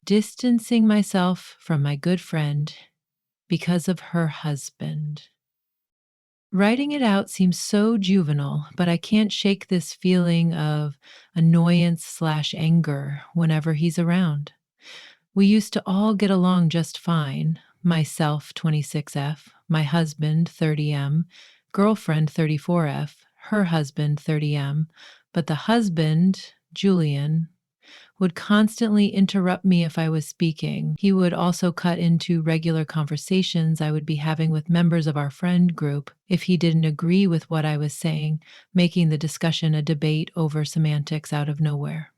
distancing myself from my good friend because of her husband. Writing it out seems so juvenile, but I can't shake this feeling of annoyance/anger whenever he's around. We used to all get along just fine. Myself, 26F, my husband, 30M, girlfriend, 34F, her husband, 30M, but the husband, Julian, would constantly interrupt me if I was speaking. He would also cut into regular conversations I would be having with members of our friend group if he didn't agree with what I was saying, making the discussion a debate over semantics out of nowhere.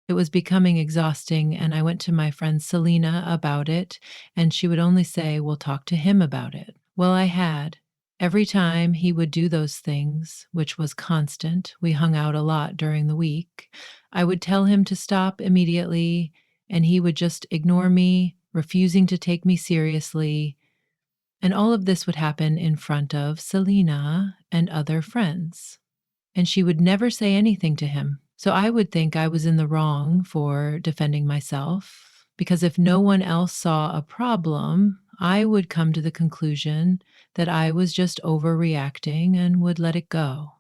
It was becoming exhausting, and I went to my friend Selena about it, and she would only say, "We'll talk to him about it." Well, I had. Every time he would do those things, which was constant, we hung out a lot during the week, I would tell him to stop immediately, and he would just ignore me, refusing to take me seriously. And all of this would happen in front of Selena and other friends. And she would never say anything to him. So I would think I was in the wrong for defending myself, because if no one else saw a problem, I would come to the conclusion that I was just overreacting and would let it go.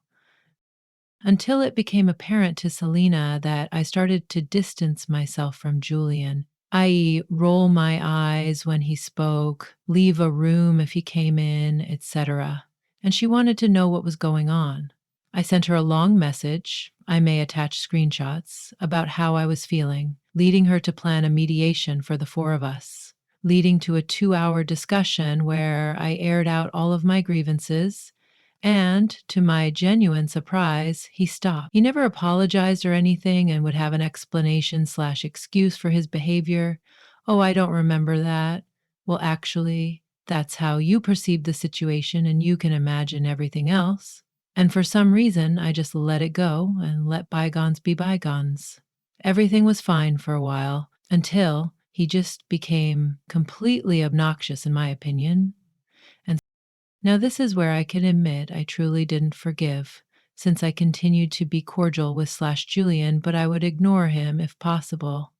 Until it became apparent to Selena that I started to distance myself from Julian, i.e., roll my eyes when he spoke, leave a room if he came in, etc. And she wanted to know what was going on. I sent her a long message, I may attach screenshots, about how I was feeling, leading her to plan a mediation for the four of us, leading to a 2-hour discussion where I aired out all of my grievances. And to my genuine surprise, he stopped. He never apologized or anything and would have an explanation/excuse for his behavior. "Oh, I don't remember that." Well, actually, that's how you perceive the situation and you can imagine everything else. And for some reason, I just let it go and let bygones be bygones. Everything was fine for a while until he just became completely obnoxious, in my opinion. And now, this is where I can admit I truly didn't forgive, since I continued to be cordial with Julian, but I would ignore him if possible.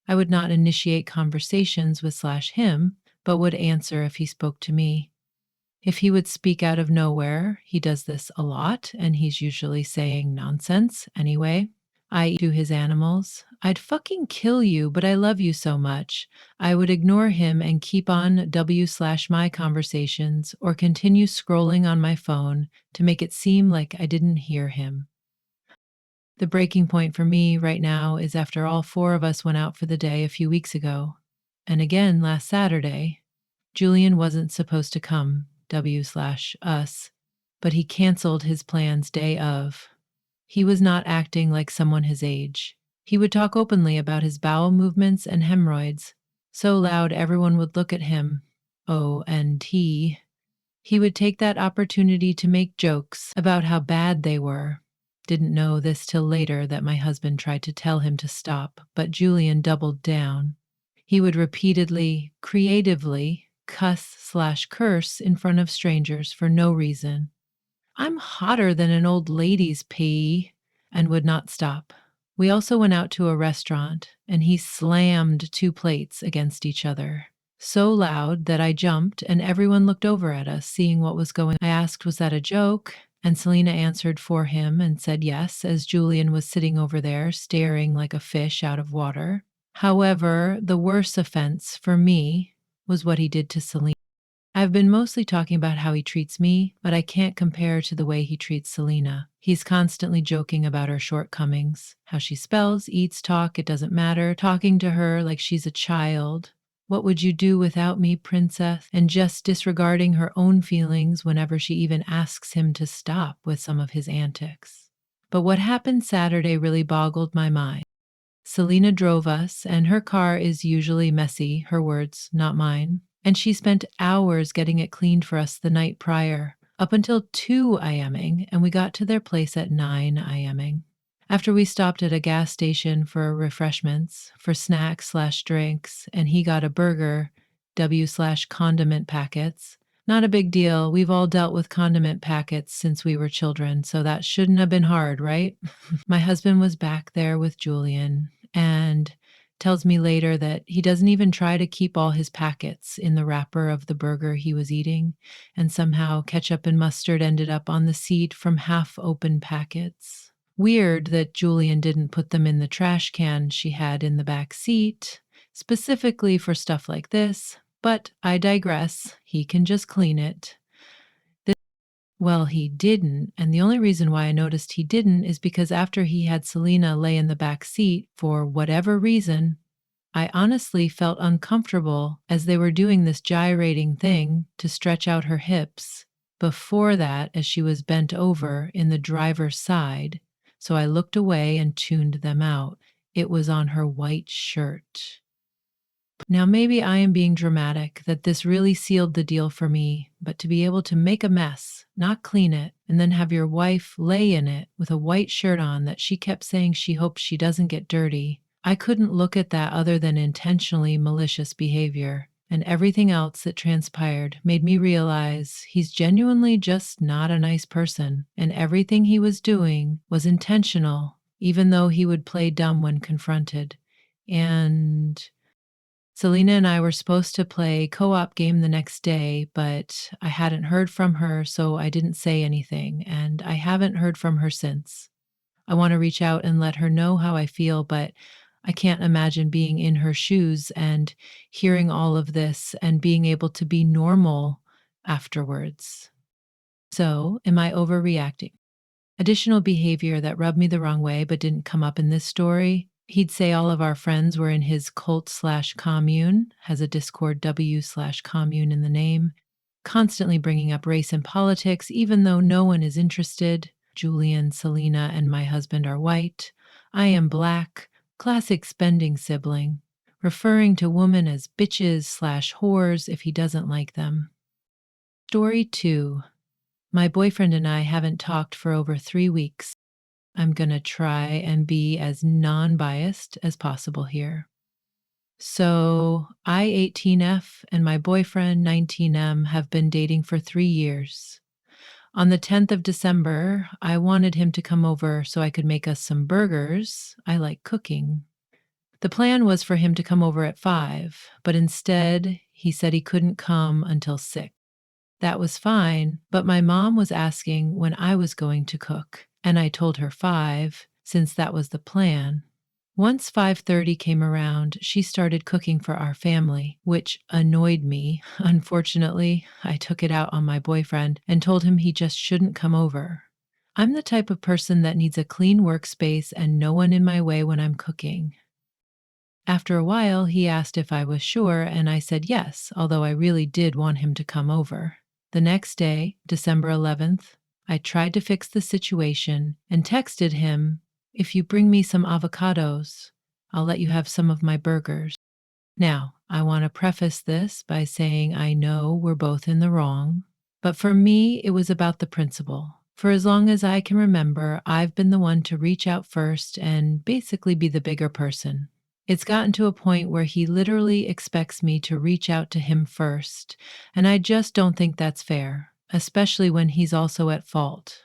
I would not initiate conversations with him, but would answer if he spoke to me. If he would speak out of nowhere, he does this a lot, and he's usually saying nonsense anyway, I to his animals. "I'd fucking kill you, but I love you so much." I would ignore him and keep on w/my conversations or continue scrolling on my phone to make it seem like I didn't hear him. The breaking point for me right now is after all four of us went out for the day a few weeks ago, and again last Saturday, Julian wasn't supposed to come, w/us, but he canceled his plans day of. He was not acting like someone his age. He would talk openly about his bowel movements and hemorrhoids, so loud everyone would look at him. Oh, and he would take that opportunity to make jokes about how bad they were. Didn't know this till later that my husband tried to tell him to stop, but Julian doubled down. He would repeatedly, creatively cuss/curse in front of strangers for no reason. "I'm hotter than an old lady's pee," and would not stop. We also went out to a restaurant, and he slammed 2 plates against each other. So loud that I jumped, and everyone looked over at us, seeing what was going on. I asked, "Was that a joke?" And Selena answered for him and said yes, as Julian was sitting over there, staring like a fish out of water. However, the worst offense for me was what he did to Selena. I've been mostly talking about how he treats me, but I can't compare to the way he treats Selena. He's constantly joking about her shortcomings, how she spells, eats, it doesn't matter, talking to her like she's a child. "What would you do without me, princess?" And just disregarding her own feelings whenever she even asks him to stop with some of his antics. But what happened Saturday really boggled my mind. Selena drove us, and her car is usually messy, her words, not mine. And she spent hours getting it cleaned for us the night prior, up until 2 a.m.ing, and we got to their place at 9 a.m.ing. After we stopped at a gas station for refreshments, for snacks/drinks, and he got a burger, w/condiment packets. Not a big deal. We've all dealt with condiment packets since we were children, so that shouldn't have been hard, right? My husband was back there with Julian, and Tells me later that he doesn't even try to keep all his packets in the wrapper of the burger he was eating, and somehow ketchup and mustard ended up on the seat from half open packets. Weird that Julian didn't put them in the trash can she had in the back seat, specifically for stuff like this, but I digress. He can just clean it. Well, he didn't, and the only reason why I noticed he didn't is because after he had Selena lay in the back seat, for whatever reason, I honestly felt uncomfortable as they were doing this gyrating thing to stretch out her hips. Before that, as she was bent over in the driver's side, so I looked away and tuned them out. It was on her white shirt. Now, maybe I am being dramatic, that this really sealed the deal for me, but to be able to make a mess, not clean it, and then have your wife lay in it with a white shirt on that she kept saying she hopes she doesn't get dirty, I couldn't look at that other than intentionally malicious behavior. And everything else that transpired made me realize he's genuinely just not a nice person, and everything he was doing was intentional, even though he would play dumb when confronted. And Selena and I were supposed to play co-op game the next day, but I hadn't heard from her, so I didn't say anything, and I haven't heard from her since. I want to reach out and let her know how I feel, but I can't imagine being in her shoes and hearing all of this and being able to be normal afterwards. So, am I overreacting? Additional behavior that rubbed me the wrong way but didn't come up in this story. He'd say all of our friends were in his cult/commune, has a Discord W/commune in the name, constantly bringing up race and politics, even though no one is interested. Julian, Selena, and my husband are white. I am black, classic spending sibling, referring to women as bitches/whores if he doesn't like them. Story 2. My boyfriend and I haven't talked for over 3 weeks. I'm going to try and be as non biased as possible here. So, I 18F and my boyfriend 19M have been dating for 3 years. On the 10th of December, I wanted him to come over so I could make us some burgers. I like cooking. The plan was for him to come over at 5, but instead, he said he couldn't come until 6. That was fine, but my mom was asking when I was going to cook, and I told her 5, since that was the plan. Once 5:30 came around, she started cooking for our family, which annoyed me. Unfortunately, I took it out on my boyfriend and told him he just shouldn't come over. I'm the type of person that needs a clean workspace and no one in my way when I'm cooking. After a while, he asked if I was sure, and I said yes, although I really did want him to come over. The next day, December 11th, I tried to fix the situation and texted him, "If you bring me some avocados, I'll let you have some of my burgers." Now, I want to preface this by saying I know we're both in the wrong, but for me, it was about the principle. For as long as I can remember, I've been the one to reach out first and basically be the bigger person. It's gotten to a point where he literally expects me to reach out to him first, and I just don't think that's fair, especially when he's also at fault.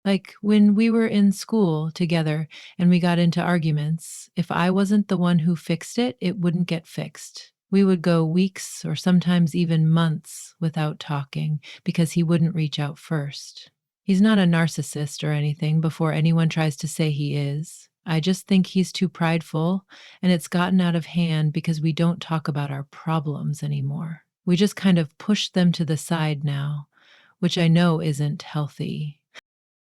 Like when we were in school together and we got into arguments, if I wasn't the one who fixed it, it wouldn't get fixed. We would go weeks or sometimes even months without talking because he wouldn't reach out first. He's not a narcissist or anything before anyone tries to say he is. I just think he's too prideful, and it's gotten out of hand because we don't talk about our problems anymore. We just kind of push them to the side now, which I know isn't healthy.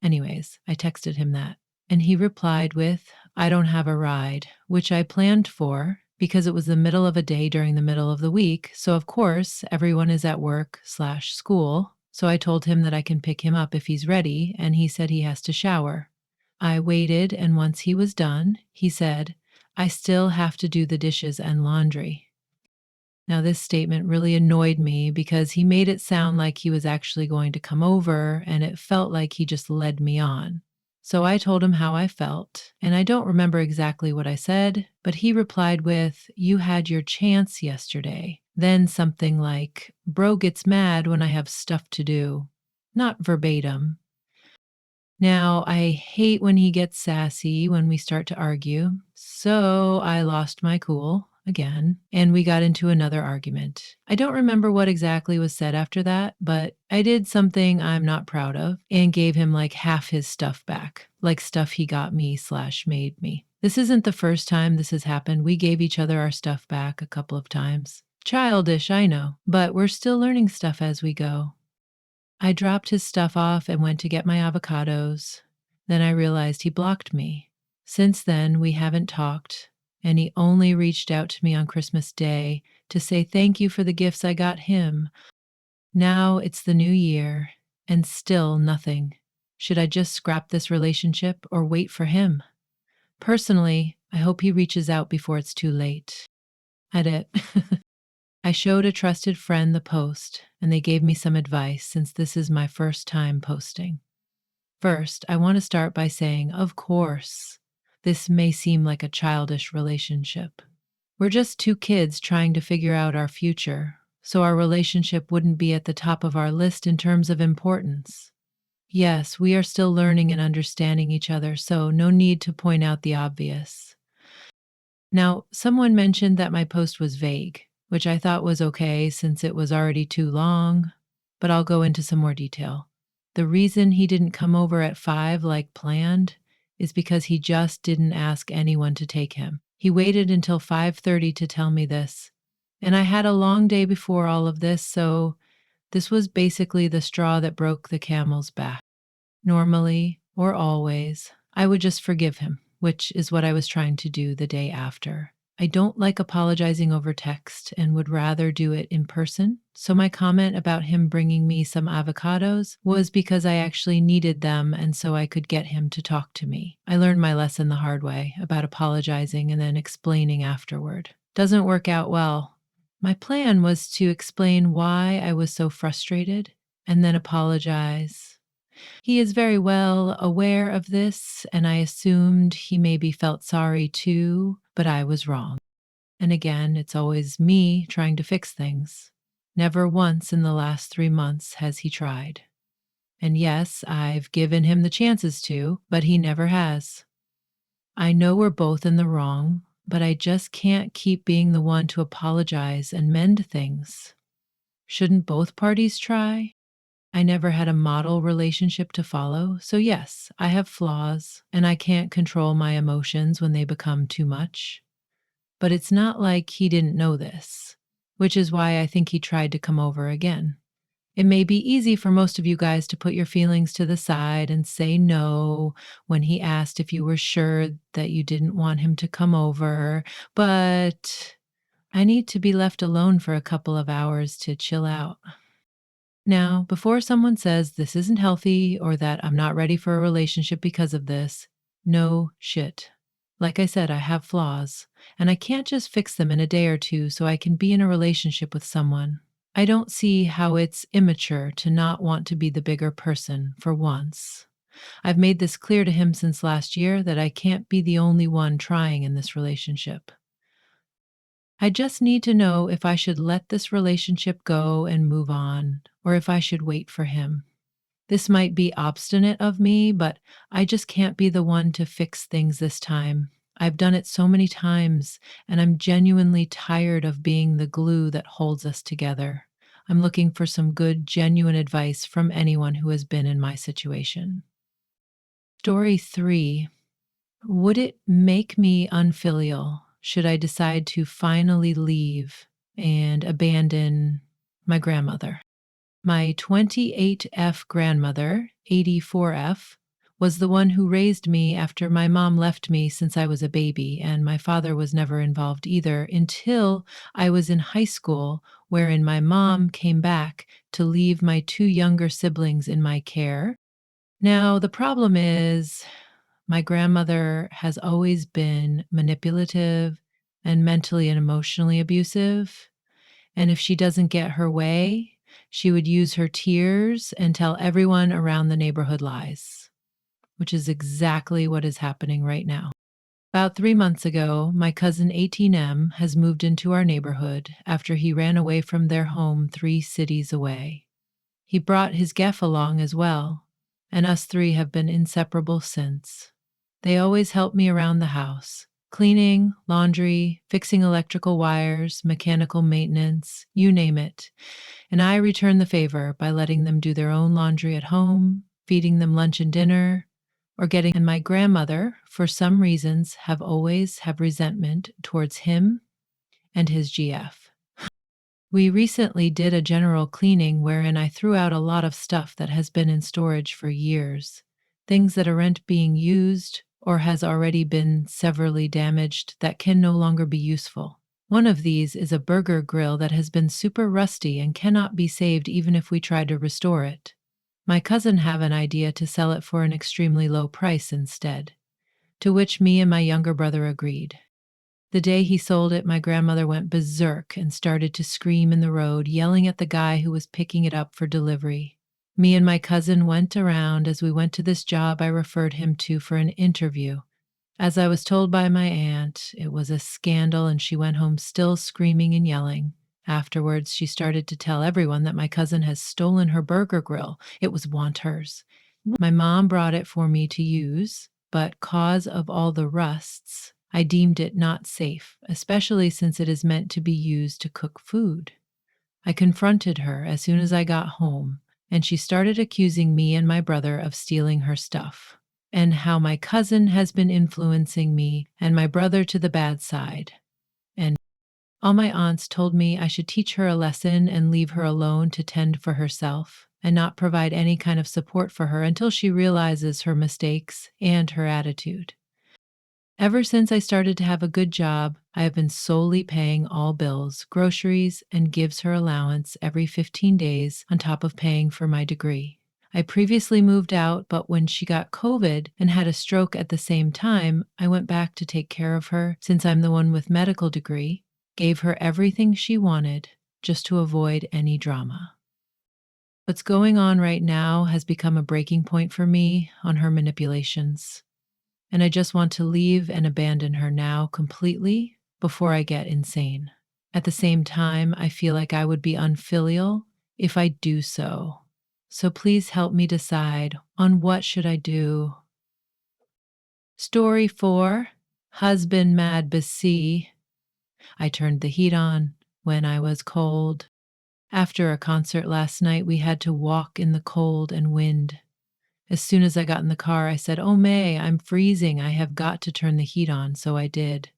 Anyways, I texted him that, and he replied with, "I don't have a ride," which I planned for because it was the middle of a day during the middle of the week. So, of course, everyone is at work/school. So I told him that I can pick him up if he's ready, and he said he has to shower. I waited, and once he was done, he said, "I still have to do the dishes and laundry." Now, this statement really annoyed me because he made it sound like he was actually going to come over, and it felt like he just led me on. So I told him how I felt, and I don't remember exactly what I said, but he replied with, "You had your chance yesterday." Then something like, "Bro gets mad when I have stuff to do." Not verbatim. Now, I hate when he gets sassy when we start to argue. So I lost my cool again, and we got into another argument. I don't remember what exactly was said after that, but I did something I'm not proud of and gave him like half his stuff back, like stuff he got me slash made me. This isn't the first time this has happened. We gave each other our stuff back a couple of times. Childish, I know, but we're still learning stuff as we go. I dropped his stuff off and went to get my avocados. Then I realized he blocked me. Since then, we haven't talked, and he only reached out to me on Christmas Day to say thank you for the gifts I got him. Now it's the new year, and still nothing. Should I just scrap this relationship or wait for him? Personally, I hope he reaches out before it's too late. Edit. I showed a trusted friend the post, and they gave me some advice since this is my first time posting. First, I want to start by saying, of course, this may seem like a childish relationship. We're just two kids trying to figure out our future, so our relationship wouldn't be at the top of our list in terms of importance. Yes, we are still learning and understanding each other, so no need to point out the obvious. Now, someone mentioned that my post was vague, which I thought was okay since it was already too long, but I'll go into some more detail. The reason he didn't come over at 5 like planned is because he just didn't ask anyone to take him. He waited until 5:30 to tell me this. And I had a long day before all of this, so this was basically the straw that broke the camel's back. Normally, or always, I would just forgive him, which is what I was trying to do the day after. I don't like apologizing over text and would rather do it in person. So, my comment about him bringing me some avocados was because I actually needed them and so I could get him to talk to me. I learned my lesson the hard way about apologizing and then explaining afterward. Doesn't work out well. My plan was to explain why I was so frustrated and then apologize. He is very well aware of this, and I assumed he maybe felt sorry too, but I was wrong. And again, it's always me trying to fix things. Never once in the last 3 months has he tried. And yes, I've given him the chances to, but he never has. I know we're both in the wrong, but I just can't keep being the one to apologize and mend things. Shouldn't both parties try? I never had a model relationship to follow, so yes, I have flaws, and I can't control my emotions when they become too much. But it's not like he didn't know this, which is why I think he tried to come over again. It may be easy for most of you guys to put your feelings to the side and say no when he asked if you were sure that you didn't want him to come over, but I need to be left alone for a couple of hours to chill out. Now, before someone says this isn't healthy or that I'm not ready for a relationship because of this, no shit. Like I said, I have flaws, and I can't just fix them in a day or two so I can be in a relationship with someone. I don't see how it's immature to not want to be the bigger person for once. I've made this clear to him since last year that I can't be the only one trying in this relationship. I just need to know if I should let this relationship go and move on, or if I should wait for him. This might be obstinate of me, but I just can't be the one to fix things this time. I've done it so many times, and I'm genuinely tired of being the glue that holds us together. I'm looking for some good, genuine advice from anyone who has been in my situation. Story 3. Would it make me unfilial should I decide to finally leave and abandon my grandmother? My 28F grandmother, 84F, was the one who raised me after my mom left me since I was a baby, and my father was never involved either until I was in high school, wherein my mom came back to leave my two younger siblings in my care. Now, the problem is my grandmother has always been manipulative and mentally and emotionally abusive. And if she doesn't get her way, she would use her tears and tell everyone around the neighborhood lies, which is exactly what is happening right now. About 3 months ago, my cousin 18M has moved into our neighborhood after he ran away from their home 3 cities away. He brought his Geff along as well, and us three have been inseparable since. They always help me around the house, cleaning, laundry, fixing electrical wires, mechanical maintenance, you name it. And I return the favor by letting them do their own laundry at home, feeding them lunch and dinner, or getting. And my grandmother, for some reasons, have always have resentment towards him and his GF. We recently did a general cleaning wherein I threw out a lot of stuff that has been in storage for years, things that aren't being used or has already been severely damaged that can no longer be useful. One of these is a burger grill that has been super rusty and cannot be saved even if we try to restore it. My cousin have an idea to sell it for an extremely low price instead, to which me and my younger brother agreed. The day he sold it, my grandmother went berserk and started to scream in the road, yelling at the guy who was picking it up for delivery. Me and my cousin went around as we went to this job I referred him to for an interview. As I was told by my aunt, it was a scandal and she went home still screaming and yelling. Afterwards, she started to tell everyone that my cousin has stolen her burger grill. It was want hers. My mom brought it for me to use, but cause of all the rusts, I deemed it not safe, especially since it is meant to be used to cook food. I confronted her as soon as I got home, and she started accusing me and my brother of stealing her stuff, and how my cousin has been influencing me and my brother to the bad side. And all my aunts told me I should teach her a lesson and leave her alone to tend for herself and not provide any kind of support for her until she realizes her mistakes and her attitude. Ever since I started to have a good job, I have been solely paying all bills, groceries, and gives her allowance every 15 days on top of paying for my degree. I previously moved out, but when she got COVID and had a stroke at the same time, I went back to take care of her since I'm the one with medical degree, gave her everything she wanted just to avoid any drama. What's going on right now has become a breaking point for me on her manipulations, and I just want to leave and abandon her now completely before I get insane. At the same time, I feel like I would be unfilial if I do so. So please help me decide on what should I do. Story 4, Husband Mad BC. I turned the heat on when I was cold. After a concert last night, we had to walk in the cold and wind. As soon as I got in the car, I said, "Oh, May, I'm freezing. I have got to turn the heat on." So I did.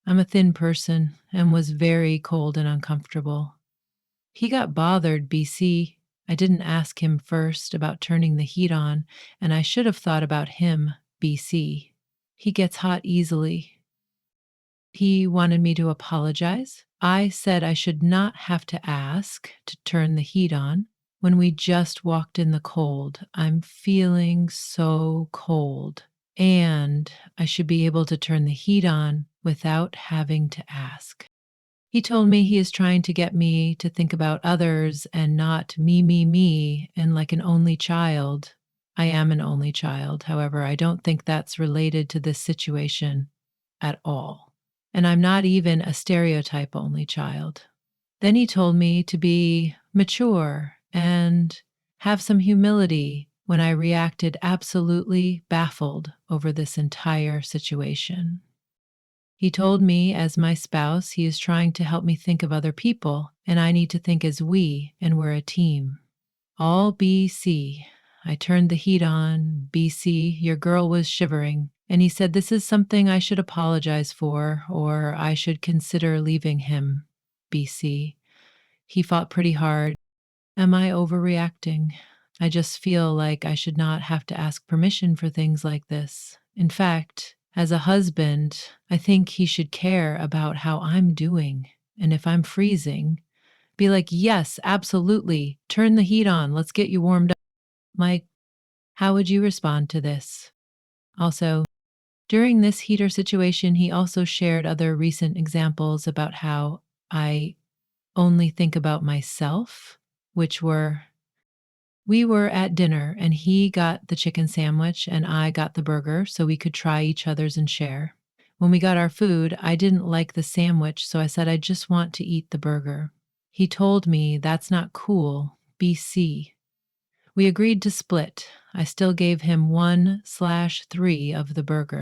I'm a thin person and was very cold and uncomfortable. He got bothered, BC. I didn't ask him first about turning the heat on, and I should have thought about him, BC. He gets hot easily. He wanted me to apologize. I said I should not have to ask to turn the heat on when we just walked in the cold. I'm feeling so cold, and I should be able to turn the heat on without having to ask. He told me he is trying to get me to think about others and not me, and like an only child. I am an only child. However, I don't think that's related to this situation at all. And I'm not even a stereotype only child. Then he told me to be mature and have some humility when I reacted absolutely baffled over this entire situation. He told me, as my spouse, he is trying to help me think of other people, and I need to think as we, and we're a team. All BC. I turned the heat on. BC, your girl was shivering, and he said this is something I should apologize for, or I should consider leaving him. BC. He fought pretty hard. Am I overreacting? I just feel like I should not have to ask permission for things like this. In fact, as a husband, I think he should care about how I'm doing. And if I'm freezing, be like, yes, absolutely. Turn the heat on. Let's get you warmed up. Mike, how would you respond to this? Also, during this heater situation, he also shared other recent examples about how I only think about myself, which were we were at dinner and he got the chicken sandwich and I got the burger so we could try each other's and share. When we got our food, I didn't like the sandwich, so I said I just want to eat the burger. He told me that's not cool, BC. We agreed to split. I still gave him 1/3 of the burger.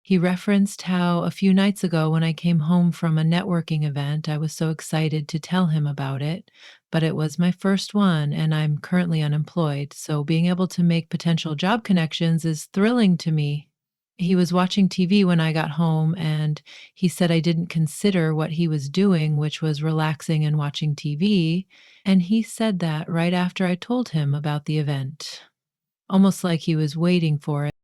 He referenced how a few nights ago, when I came home from a networking event, I was so excited to tell him about it, but it was my first one and I'm currently unemployed. So being able to make potential job connections is thrilling to me. He was watching TV when I got home and he said I didn't consider what he was doing, which was relaxing and watching TV. And he said that right after I told him about the event, almost like he was waiting for it.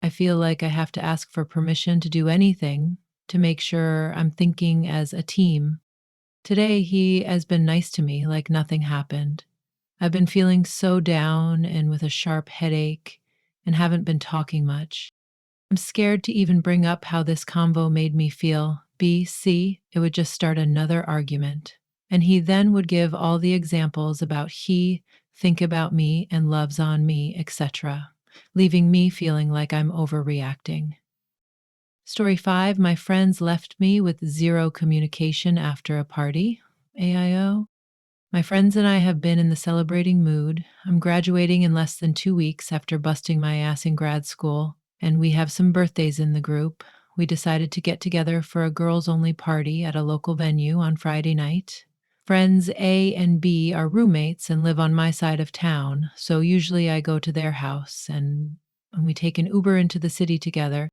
I feel like I have to ask for permission to do anything to make sure I'm thinking as a team. Today, he has been nice to me like nothing happened. I've been feeling so down and with a sharp headache and haven't been talking much. I'm scared to even bring up how this convo made me feel. BC, it would just start another argument. And he then would give all the examples about he, think about me, and loves on me, etc., leaving me feeling like I'm overreacting. Story 5, my friends left me with zero communication after a party. AIO. My friends and I have been in the celebrating mood. I'm graduating in less than 2 weeks after busting my ass in grad school, and we have some birthdays in the group. We decided to get together for a girls only party at a local venue on Friday night. Friends A and B are roommates and live on my side of town, so usually I go to their house and we take an Uber into the city together.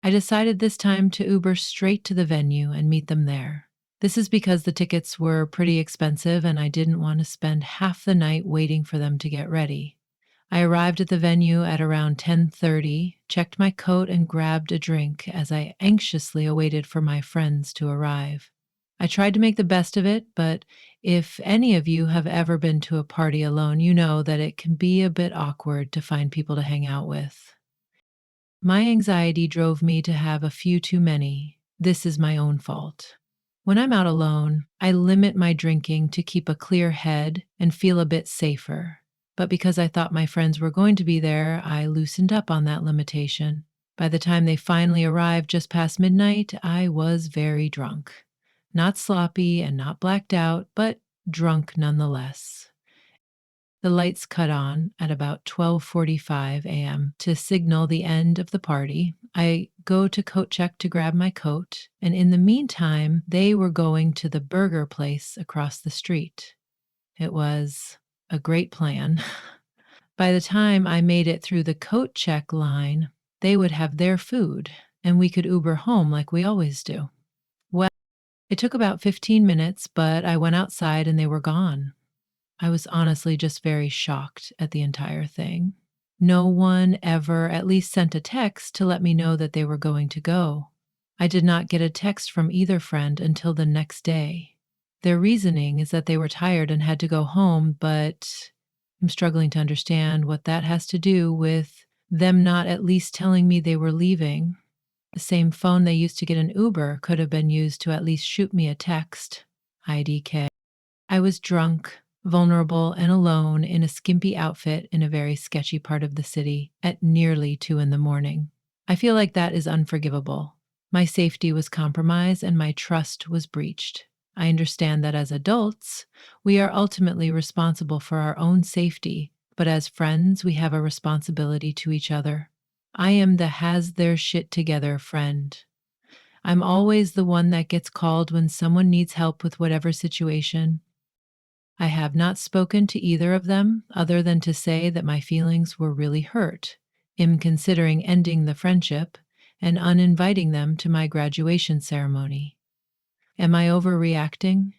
I decided this time to Uber straight to the venue and meet them there. This is because the tickets were pretty expensive and I didn't want to spend half the night waiting for them to get ready. I arrived at the venue at around 10:30, checked my coat and grabbed a drink as I anxiously awaited for my friends to arrive. I tried to make the best of it, but if any of you have ever been to a party alone, you know that it can be a bit awkward to find people to hang out with. My anxiety drove me to have a few too many. This is my own fault. When I'm out alone, I limit my drinking to keep a clear head and feel a bit safer. But because I thought my friends were going to be there, I loosened up on that limitation. By the time they finally arrived just past midnight, I was very drunk. Not sloppy and not blacked out, but drunk nonetheless. The lights cut on at about 12:45 a.m. to signal the end of the party. I go to coat check to grab my coat, and in the meantime, they were going to the burger place across the street. It was a great plan. By the time I made it through the coat check line, they would have their food, and we could Uber home like we always do. Well, it took about 15 minutes, but I went outside and they were gone. I was honestly just very shocked at the entire thing. No one ever at least sent a text to let me know that they were going to go. I did not get a text from either friend until the next day. Their reasoning is that they were tired and had to go home, but I'm struggling to understand what that has to do with them not at least telling me they were leaving. The same phone they used to get an Uber could have been used to at least shoot me a text. IDK. I was drunk, vulnerable, and alone in a skimpy outfit in a very sketchy part of the city at nearly 2 in the morning. I feel like that is unforgivable. My safety was compromised and my trust was breached. I understand that as adults, we are ultimately responsible for our own safety, but as friends, we have a responsibility to each other. I am the has their shit together friend. I'm always the one that gets called when someone needs help with whatever situation. I have not spoken to either of them other than to say that my feelings were really hurt, am considering ending the friendship and uninviting them to my graduation ceremony. Am I overreacting?